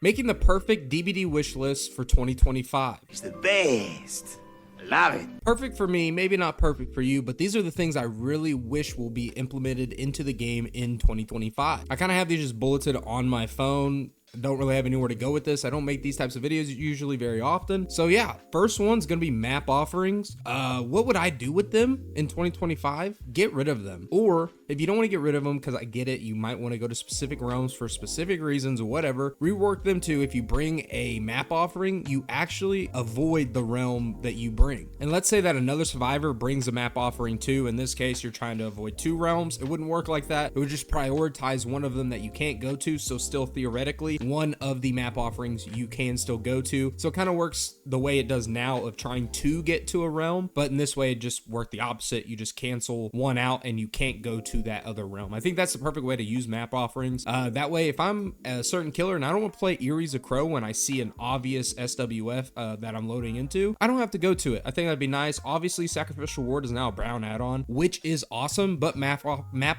Making the perfect DBD wish list for 2025. It's the best. Love it. Perfect for me, maybe not perfect for you, but these are the things I really wish will be implemented into the game in 2025. I kind of have these just bulleted on my phone. Don't really have anywhere to go with this. I don't make these types of videos usually very often. So yeah, first one's gonna be map offerings. What would I do with them in 2025? Get rid of them. Or if you don't want to get rid of them, because I get it, you might want to go to specific realms for specific reasons or whatever, rework them to, if you bring a map offering, you actually avoid the realm that you bring. And let's say that another survivor brings a map offering too. In this case, you're trying to avoid 2 realms. It wouldn't work like that. It would just prioritize one of them that you can't go to. So still theoretically, one of the map offerings you can still go to. So it kind of works the way it does now of trying to get to a realm, but in this way it just worked the opposite. You just cancel one out and you can't go to that other realm. I think that's the perfect way to use map offerings. That way, if I'm a certain killer and I don't want to play Erie's a Crow when I see an obvious SWF that I'm loading into, I don't have to go to it. I think that'd be nice. Obviously, Sacrificial Ward is now a brown add-on, which is awesome, but map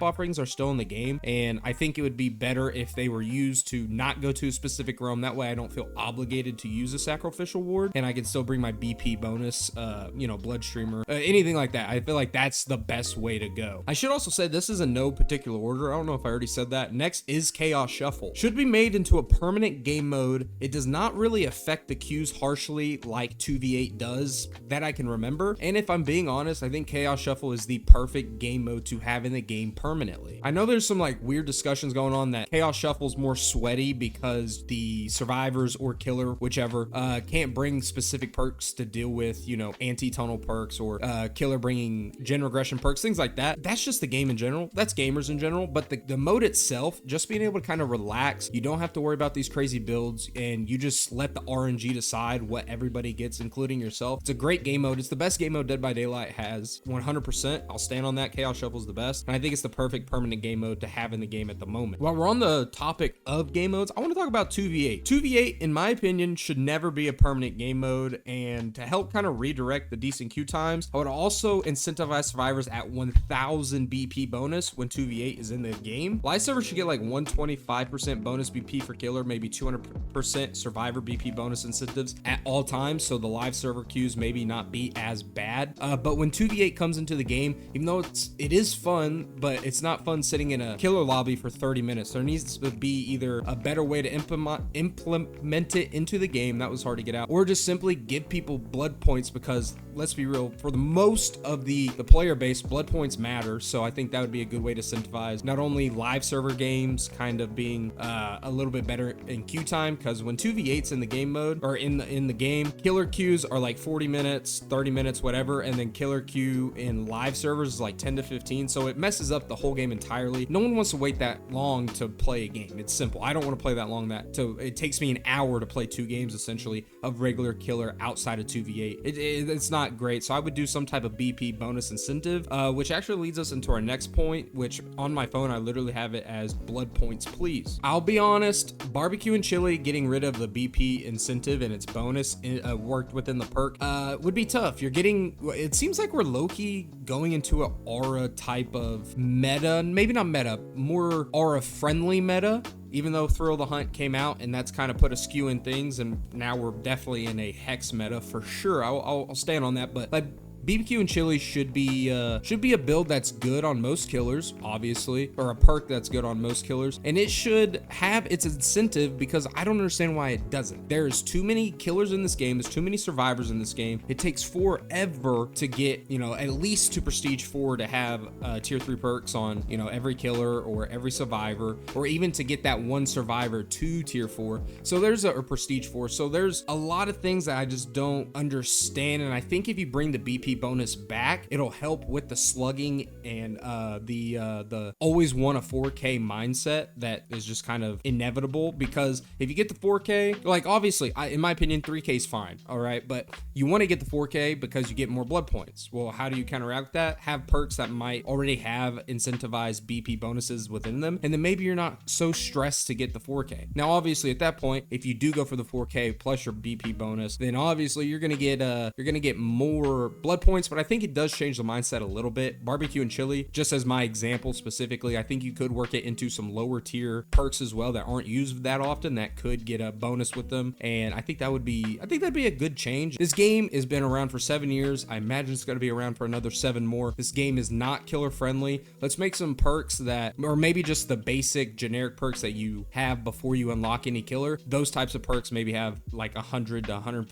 offerings are still in the game, and I think it would be better if they were used to not go to a specific realm. That way I don't feel obligated to use a Sacrificial Ward and I can still bring my BP bonus, Bloodstreamer, anything like that. I feel like that's the best way to go. I should also say this is in no particular order. I don't know if I already said that. Next is Chaos Shuffle. Should be made into a permanent game mode. It does not really affect the queues harshly like 2v8 does that I can remember. And if I'm being honest, I think Chaos Shuffle is the perfect game mode to have in the game permanently. I know there's some like weird discussions going on that Chaos Shuffle's more sweaty because the survivors or killer, whichever, can't bring specific perks to deal with, anti-tunnel perks or killer bringing gen regression perks, things like that. That's just the game in general. That's gamers in general. But the mode itself, just being able to kind of relax, you don't have to worry about these crazy builds and you just let the RNG decide what everybody gets, including yourself. It's a great game mode. It's the best game mode Dead by Daylight has, 100%. I'll stand on that. Chaos Shuffle is the best. And I think it's the perfect permanent game mode to have in the game at the moment. While we're on the topic of game modes, I want to talk about 2v8. 2v8, in my opinion, should never be a permanent game mode, and to help kind of redirect the decent queue times, I would also incentivize survivors at 1000 BP bonus when 2v8 is in the game. Live servers should get like 125% bonus BP for killer, maybe 200% survivor BP bonus incentives at all times, so the live server queues maybe not be as bad. But when 2v8 comes into the game, even though it is fun, but it's not fun sitting in a killer lobby for 30 minutes. There needs to be either a better way to implement it into the game, that was hard to get out, or just simply give people blood points, because let's be real, for the most of the player base, blood points matter. So I think that would be a good way to incentivize not only live server games kind of being a little bit better in queue time, because when 2v8's in the game mode or in the game, killer queues are like 40 minutes, 30 minutes, whatever, and then killer queue in live servers is like 10 to 15, so it messes up the whole game entirely. No one wants to wait that long to play a game. It's simple. I don't want to play that long. So it takes me an hour to play 2 games essentially of regular killer outside of 2v8. It's not great. So I would do some type of BP bonus incentive, which actually leads us into our next point, which on my phone I literally have it as blood points please. I'll be honest, barbecue and chili getting rid of the BP incentive and its bonus worked within the perk would be tough. It seems like we're low-key going into an aura type of meta, maybe not meta, more aura friendly meta, even though Thrill the Hunt came out and that's kind of put a skew in things, and now we're definitely in a hex meta for sure. I'll stand on that, but like BBQ and chili should be a build that's good on most killers, obviously, or a perk that's good on most killers, and it should have its incentive, because I don't understand why it doesn't. There's too many killers in this game. There's too many survivors in this game. It takes forever to get, at least to prestige 4 to have tier 3 perks on, every killer or every survivor, or even to get that one survivor to tier 4. So there's or prestige 4. So there's a lot of things that I just don't understand, and I think if you bring the BP bonus back, it'll help with the slugging and the always want a 4K mindset that is just kind of inevitable. Because if you get the 4K, like obviously, in my opinion, 3K is fine, all right, but you want to get the 4K because you get more blood points. Well, how do you counteract that? Have perks that might already have incentivized BP bonuses within them, and then maybe you're not so stressed to get the 4K. Now, obviously, at that point, if you do go for the 4K plus your BP bonus, then obviously you're gonna get more blood blood points, but I think it does change the mindset a little bit. Barbecue and chili, just as my example specifically, I think you could work it into some lower tier perks as well that aren't used that often that could get a bonus with them. And I think that'd be a good change. This game has been around for 7 years. I imagine it's going to be around for another 7 more. This game is not killer friendly. Let's make some perks that, or maybe just the basic generic perks that you have before you unlock any killer. Those types of perks maybe have like 100 to 150%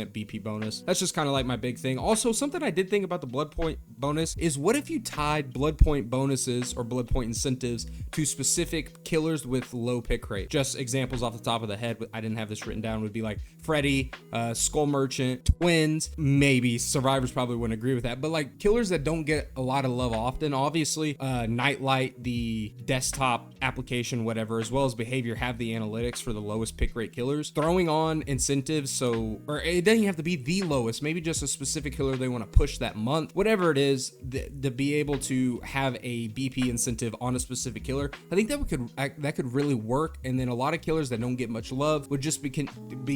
BP bonus. That's just kind of like my big thing. Also, something I did think about the blood point bonus is, what if you tied blood point bonuses or blood point incentives to specific killers with low pick rate? Just examples off the top of the head, I didn't have this written down, would be like Freddy, Skull Merchant, Twins, maybe Survivors probably wouldn't agree with that, but like killers that don't get a lot of love often. Obviously, Nightlight, the desktop application, whatever, as well as Behavior have the analytics for the lowest pick rate killers. Throwing on incentives, so, or it doesn't have to be the lowest, maybe just a specific killer they want to push that month, whatever it is, to be able to have a BP incentive on a specific killer. I think that could really work. And then a lot of killers that don't get much love would just be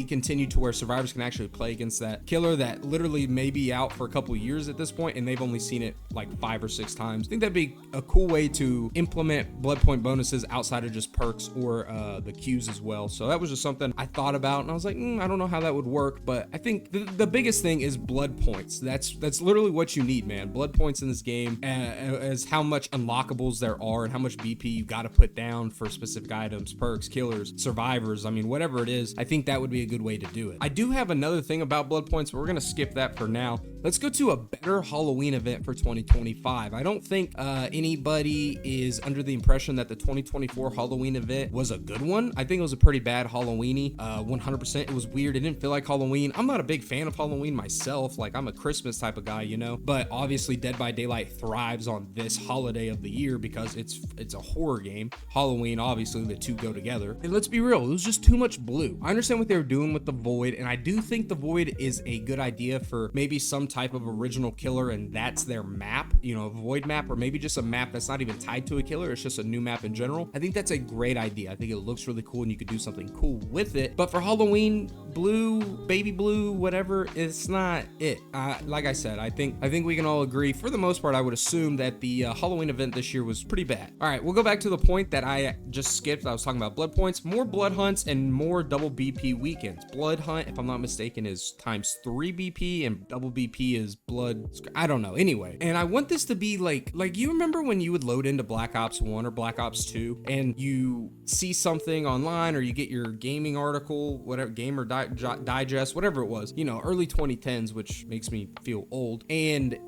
continued to where survivors can actually play against that killer that literally may be out for a couple years at this point and they've only seen it like 5 or 6 times. I think that'd be a cool way to implement blood point bonuses outside of just perks or the queues as well. So that was just something I thought about and I was like, I don't know how that would work, but I think the biggest thing is blood points. That's literally what you need, man. Blood points in this game, as how much unlockables there are and how much BP you got to put down for specific items, perks, killers, survivors. I mean, whatever it is, I think that would be a good way to do it. I do have another thing about blood points, but we're going to skip that for now. Let's go to a better Halloween event for 2025. I don't think anybody is under the impression that the 2024 Halloween event was a good one. I think it was a pretty bad Halloweeny, 100%. It was weird. It didn't feel like Halloween. I'm not a big fan of Halloween myself. Like, I'm a Christmas type of guy, you know, but obviously Dead by Daylight thrives on this holiday of the year because it's a horror game. Halloween, obviously the two go together. And let's be real, it was just too much blue. I understand what they were doing with the Void, and I do think the Void is a good idea for maybe some type of original killer, and that's their map, you know, a Void map, or maybe just a map that's not even tied to a killer. It's just a new map in general. I think that's a great idea. I think it looks really cool and you could do something cool with it. But for Halloween, blue, baby blue, whatever, it's not it. Like I said, I think we can all agree, for the most part, I would assume that the Halloween event this year was pretty bad. All right, we'll go back to the point that I just skipped. I was talking about blood points, more blood hunts, and more double BP weekends. Blood hunt, if I'm not mistaken, is times 3 BP, and double BP is blood. I don't know. Anyway, and I want this to be like you remember when you would load into Black Ops 1 or Black Ops 2, and you see something online, or you get your gaming article, whatever, Gamer Digest, whatever it was, you know, early 2010s, which makes me feel old, and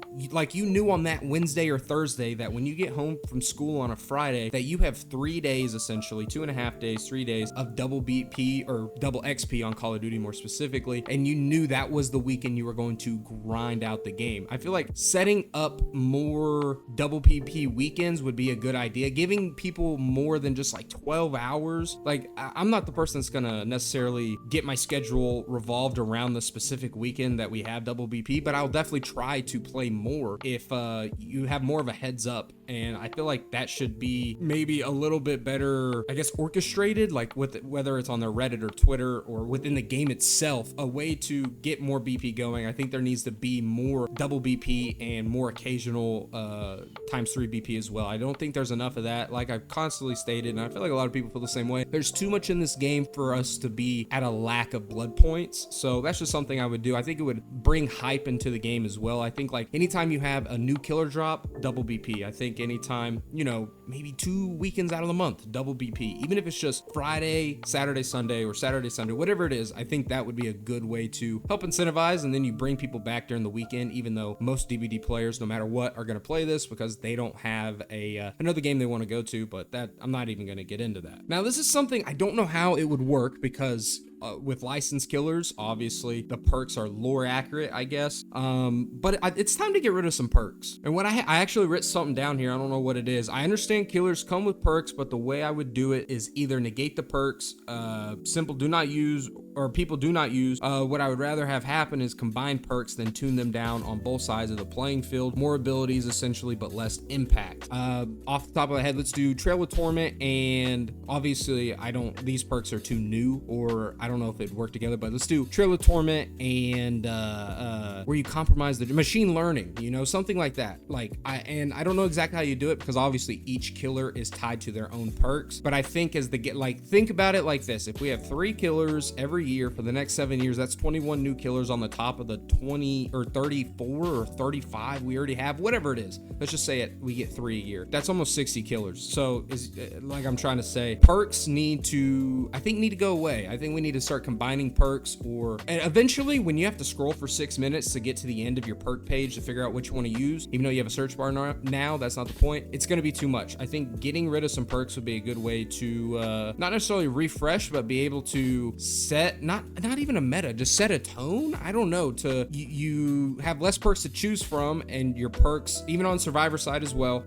you knew on that Wednesday or Thursday that when you get home from school on a Friday that you have 3 days, essentially 2.5 days, 3 days of double BP or double XP on Call of Duty more specifically, and you knew that was the weekend you were going to grind out the game. I feel like setting up more double BP weekends would be a good idea, giving people more than just like 12 hours. Like, I'm not the person that's gonna necessarily get my schedule revolved around the specific weekend that we have double BP, but I'll definitely try to play more if you have more of a heads up. And I feel like that should be maybe a little bit better, I guess, orchestrated, like with whether it's on their Reddit or Twitter or within the game itself, a way to get more BP going. I think there needs to be more double BP and more occasional times 3 BP as well. I don't think there's enough of that, like I've constantly stated, and I feel like a lot of people feel the same way. There's too much in this game for us to be at a lack of blood points. So that's just something I would do. I think it would bring hype into the game as well. I think like anytime you have a new killer drop, double BP. I think anytime, you know, maybe 2 weekends out of the month, double BP, even if it's just Friday, Saturday, Sunday, or Saturday, Sunday, whatever it is, I think that would be a good way to help incentivize. And then you bring people back during the weekend, even though most DBD players, no matter what, are going to play this because they don't have another game they want to go to. But that, I'm not even going to get into that. Now, this is something I don't know how it would work because with licensed killers, obviously the perks are lore accurate, I guess. But it's time to get rid of some perks. And what I actually wrote something down here. I don't know what it is. I understand killers come with perks, but the way I would do it is either negate the perks, simple do not use or people do not use. What I would rather have happen is combine perks than tune them down on both sides of the playing field. More abilities essentially, but less impact. Off the top of my head, let's do Trail of Torment, and obviously these perks are too new, or I don't know if it'd work together, but let's do Trail of Torment and where you compromise the machine learning, you know, something like that. I don't know exactly how you do it, because obviously each killer is tied to their own perks, but I think think about it like this: if we have 3 killers every year for the next 7 years, that's 21 new killers on the top of the 20 or 34 or 35 we already have, whatever it is. Let's just say we get 3 a year. That's almost 60 killers. So like I'm trying to say, perks need to go away. I think we need to start combining perks, and eventually when you have to scroll for 6 minutes to get to the end of your perk page to figure out which one to use, even though you have a search bar now, that's not the point. It's going to be too much. I think getting rid of some perks would be a good way to not necessarily refresh, but be able to set not even a meta, just set a tone. I don't know, to you have less perks to choose from, and your perks even on Survivor side as well,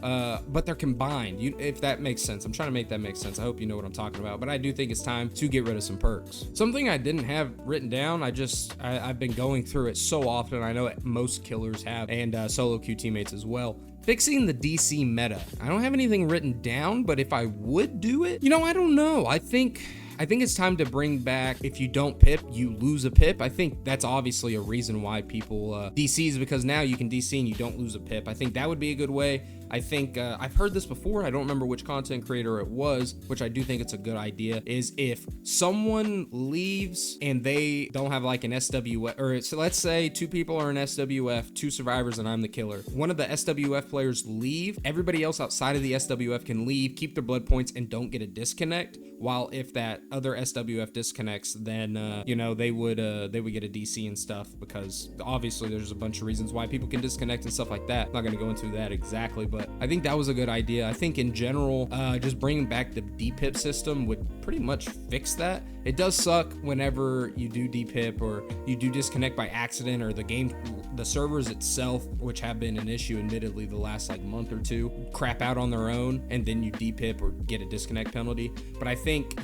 but they're combined, if that makes sense. I'm trying to make that make sense. I hope you know what I'm talking about, but I do think it's time to get rid of some perks. Something I didn't have written down, I've been going through it so often, I know most killers have, and solo queue teammates as well. Fixing the DC meta. I don't have anything written down, but if I would do it, you know, I don't know. I think it's time to bring back, if you don't pip, you lose a pip. I think that's obviously a reason why people DCs, because now you can DC and you don't lose a pip. I think that would be a good way. I think I've heard this before. I don't remember which content creator it was, which I do think it's a good idea, is if someone leaves and they don't have like an SWF, or so let's say 2 people are in SWF, 2 survivors, and I'm the killer. One of the SWF players leave, everybody else outside of the SWF can leave, keep their blood points, and don't get a disconnect. While if that other SWF disconnects, then you know, they would get a DC and stuff, because obviously there's a bunch of reasons why people can disconnect and stuff like that. I'm not gonna go into that exactly, but I think that was a good idea. I think in general, just bringing back the DPIP system would pretty much fix that. It does suck whenever you do DPIP or you do disconnect by accident, or the servers itself, which have been an issue admittedly the last like month or two, crap out on their own, and then you DPIP or get a disconnect penalty. But I think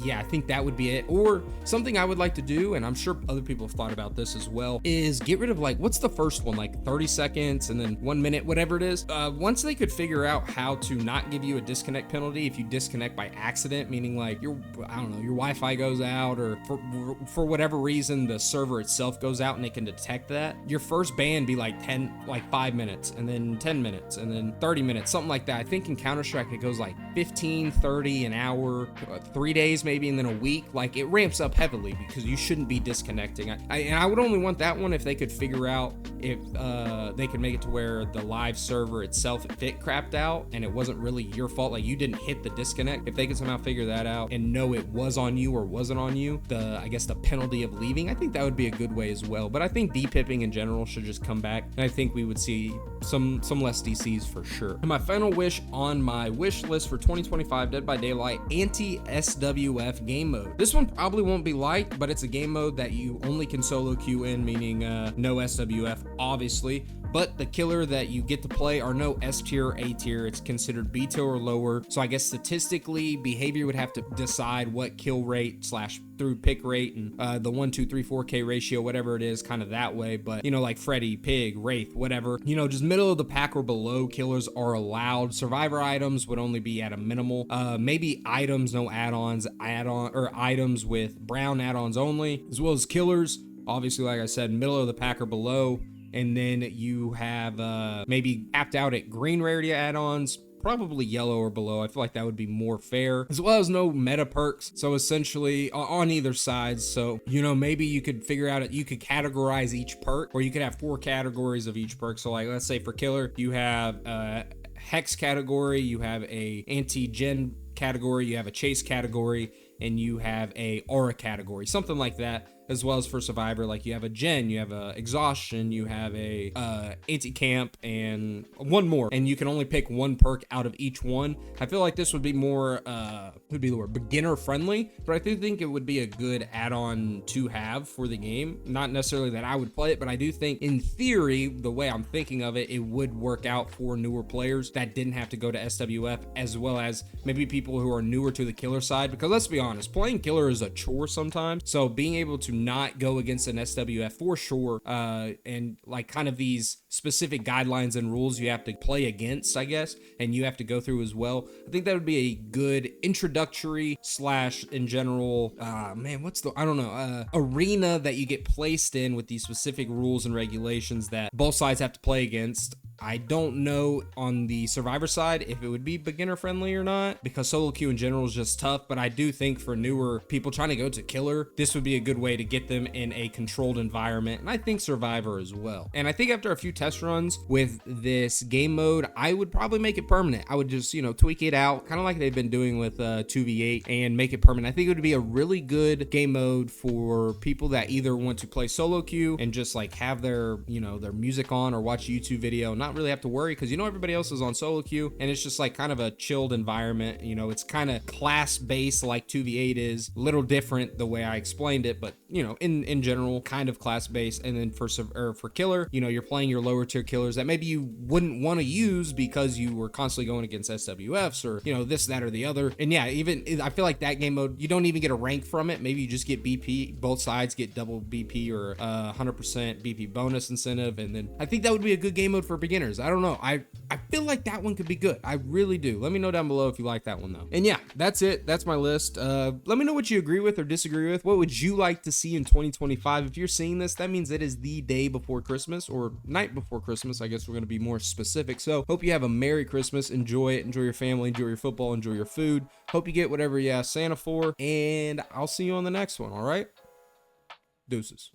that would be it. Or something I would like to do, and I'm sure other people have thought about this as well, is get rid of, like, what's the first one, like 30 seconds and then 1 minute, whatever it is. Once they could figure out how to not give you a disconnect penalty if you disconnect by accident, meaning like your Wi-Fi goes out, or for whatever reason the server itself goes out and they can detect that, your first ban be like 5 minutes, and then 10 minutes, and then 30 minutes, something like that. I think in Counter-Strike it goes like 15, 30, an hour, 3 days maybe, and then a week. Like, it ramps up heavily because you shouldn't be disconnecting. And I would only want that one if they could figure out if they could make it to where the live server itself, if it crapped out and it wasn't really your fault, like you didn't hit the disconnect, if they could somehow figure that out and know it was on you or wasn't on you, I guess the penalty of leaving, I think that would be a good way as well. But I think depipping in general should just come back, and I think we would see some less DCs for sure. And my final wish on my wish list for 2025 Dead by Daylight, anti-SWF game mode. This one probably won't be liked, but it's a game mode that you only can solo queue in, meaning no SWF obviously, but the killer that you get to play are no S tier or A tier. It's considered B tier or lower. So I guess statistically, behavior would have to decide what kill rate / through pick rate, and the 1, 2, 3, 4K ratio, whatever it is, kind of that way. But, you know, like Freddy, Pig, Wraith, whatever, you know, just middle of the pack or below killers are allowed. Survivor items would only be at a minimal. Maybe items, no add-ons, or items with brown add-ons only, as well as killers. Obviously, like I said, middle of the pack or below. And then you have maybe capped out at green rarity add-ons, probably yellow or below. I feel like that would be more fair, as well as no meta perks. So essentially on either side. So, you know, maybe you could figure out you could categorize each perk, or you could have 4 categories of each perk. So like, let's say for killer, you have a hex category, you have a anti-gen category, you have a chase category, and you have a aura category, something like that. As well as for survivor, like you have a gen, you have a exhaustion, you have a anti-camp, and one more, and you can only pick 1 perk out of each one. I feel like this would be more beginner friendly, but I do think it would be a good add-on to have for the game. Not necessarily that I would play it, but I do think in theory, the way I'm thinking of it, it would work out for newer players that didn't have to go to SWF, as well as maybe people who are newer to the killer side, because let's be honest, playing killer is a chore sometimes. So being able to not go against an SWF for sure, and like kind of these specific guidelines and rules you have to play against, I guess, and you have to go through as well. I think that would be a good introductory slash in general, arena that you get placed in with these specific rules and regulations that both sides have to play against. I don't know on the Survivor side if it would be beginner friendly or not, because solo queue in general is just tough, but I do think for newer people trying to go to killer, this would be a good way to get them in a controlled environment, and I think Survivor as well. And I think after a few test runs with this game mode, I would probably make it permanent. I would just, tweak it out, kind of like they've been doing with 2v8, and make it permanent. I think it would be a really good game mode for people that either want to play solo queue and just like have their, their music on or watch a YouTube video, not really have to worry, because everybody else is on solo queue and it's just like kind of a chilled environment. It's kind of class based like 2v8 is, a little different the way I explained it, but in general kind of class based. And then for killer, you're playing your lower tier killers that maybe you wouldn't want to use because you were constantly going against SWFs or this, that, or the other. And yeah, even I feel like that game mode, you don't even get a rank from it. Maybe you just get BP, both sides get double BP or 100% BP bonus incentive. And then I think that would be a good game mode for beginners. I don't know. I feel like that one could be good. I really do. Let me know down below if you like that one though. And yeah, that's it. That's my list. Let me know what you agree with or disagree with. What would you like to see in 2025? If you're seeing this, that means it is the day before Christmas or night before Christmas. I guess we're going to be more specific. So hope you have a Merry Christmas. Enjoy it. Enjoy your family. Enjoy your football. Enjoy your food. Hope you get whatever you ask Santa for. And I'll see you on the next one. All right. Deuces.